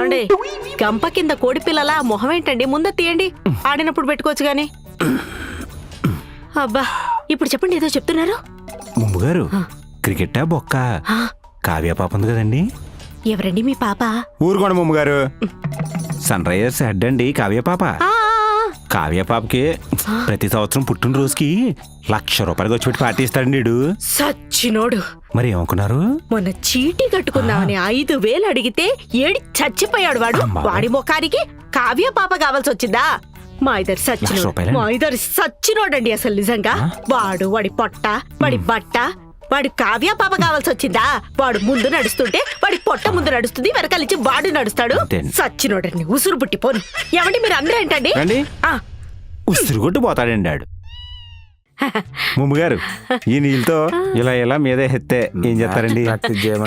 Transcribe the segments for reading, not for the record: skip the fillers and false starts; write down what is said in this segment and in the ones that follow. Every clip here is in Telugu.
ఏమండి గంప కింద కోడి పిల్లల మొహం ఏంటండి? ముందు తీయండి, ఆడినప్పుడు పెట్టుకోవచ్చు గాని. అబ్బా ఇప్పుడు చెప్పండి, ఏదో చెప్తున్నారు. ముమ్మగారు క్రికెట్టా బొక్క కావ్య పాప ఉంది కదండి. ఎవరండి మీ పాప? ఊరుకోండి ముమ్మగారు, సన్ రైజర్స్ హెడ్ అండి కావ్య పాప. కావ్య పాపకి ప్రతి సంవత్సరం పుట్టినరోజుకి ₹1,00,000 వచ్చి పెట్టి పార్టీ ఇస్తాడండి వీడు. సచ్చినోడు. మరి ఏమనుకున్నారు? మొన్న చీటీ కట్టుకుందామని 5,000 అడిగితే ఏడి చచ్చిపోయాడు వాడు. వాడి ముఖానికి కావ్య పాప కావాల్సి వచ్చిందా? మా ఇద్దరు సచ్చినోడండి అసలు నిజంగా. వాడి పొట్ట, వాడి బట్ట, వాడి కావ్య పాప కావాల్సి వచ్చిందా? వాడు ముందు నడుస్తుంటే వాడి పొట్ట ముందు నడుస్తుంది, వెనకాలించి వాడు నడుస్తాడు. సచ్చినోడండి, ఉసురు పుట్టిపోను. ఏమండి మీరు అందరూ ఏంటండి? ఉసురు కొట్టు పోతాడండి ఆడు. ముమ్మగారు ఈ నీళ్ళతో ఇలా ఇలా మీద ఎత్తే ఏం చేస్తారండి?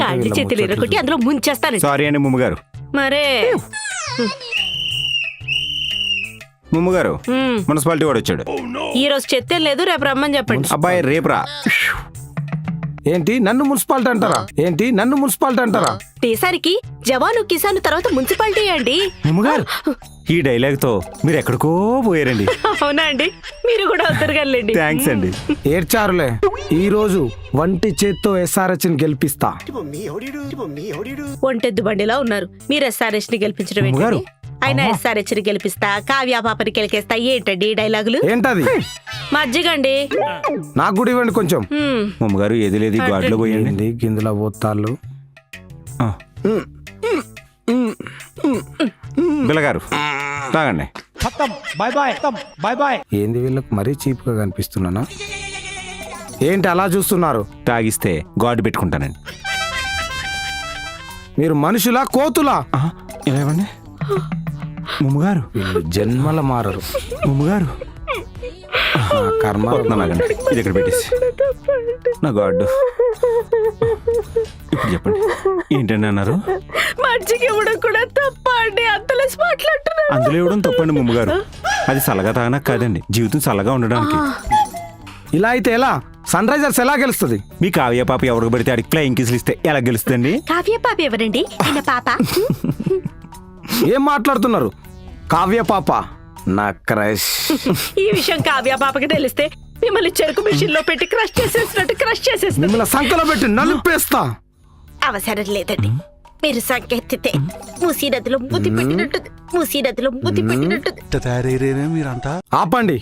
కాళ్ళు చేతులు ఎరగొట్టి అందులో ముంచేస్తాను. సారీ అండి ముమ్మగారు. మరే ముమ్మగారు మున్సిపాలిటీ వాడు వచ్చాడు. ఈ రోజు చెత్తే లేదు, రేపు రమ్మని చెప్పండి. అబ్బాయి రేపు రా. ఏంటి నన్ను మున్సిపాలిటీ అంటారా? దేశానికి జవాను కిసాను తర్వాత మున్సిపాలిటీ అండి. ముమ్మగారు ఈ డైలాగ్ తో మీరు ఎక్కడికో పోయారండి. అవునా అండి, మీరు కూడా అవుతారుగానండి. థ్యాంక్స్ అండి. ఏడ్చారులే, ఈ రోజు వంటి చేత్తో SRH ని గెలిపిస్తా. ఒంటెద్దు బండిలా ఉన్నారు మీరు. SRH ని గెలిపించడం ఏంటండి? ఆయన SRH ని గెలిపిస్తా, కావ్య పాపని కెలికేస్తా ఏంటండి డైలాగులు? ఏంటది? మజ్జిగండి. నాకు కూడా ఇవ్వండి కొంచెం. ముమ్మగారు ఏది లేదు గాడిలో పోయండి. గిందులో పోతాళ్ళు. బిల్లగారు తాగండి. ఏంది వీళ్ళకి మరీ చీప్ గా కనిపిస్తున్నానా? ఏంటి అలా చూస్తున్నారు? తాగిస్తే గాడ్ పెట్టుకుంటానండి. మీరు మనుషులా కోతులా? ఇలా ఇవ్వండి. ముమ్మగారు వీళ్ళు జన్మల మారరు. ముమ్మగారు కర్మ. ఇది ఇక్కడ పెట్టేసి నా గాడ్. ఇప్పుడు చెప్పండి ఏంటండి అన్నారు? మజ్జిగ ఇవ్వడం కూడా తప్ప అండి? అంతలో మాట్లాడుతున్నారు. అందులో ఇవ్వడం తప్పండి ముమ్మగారు. అది చల్లగా తాగనకు కాదండి, జీవితం చల్లగా ఉండడానికి. ఇలా అయితే ఎలా? సన్ రైజర్స్ ఎలా గెలుస్తుంది? మీ కావ్య పాప ఎవరికి పడితే అడిగి ఫ్లయింగ్ కిస్లు ఇస్తే ఎలా గెలుస్తుంది? కావ్య పాప ఎవరండి? ఈయన పాప. ఏం మాట్లాడుతున్నారు? కావ్య పాప నా క్రష్. ఈ విషయం కావ్య పాపకి తెలిస్తే మిమ్మల్ని చెరుకు మిషన్ లో పెట్టి క్రష్ చేసేసినట్టు మిమ్మల్ని సంకలో పెట్టి నలిపేస్తా. అవసరం లేదండి, మీరు సంకెత్తితే మూసీ నదిలో ముద్ది పెట్టినట్టు. ఆపండి.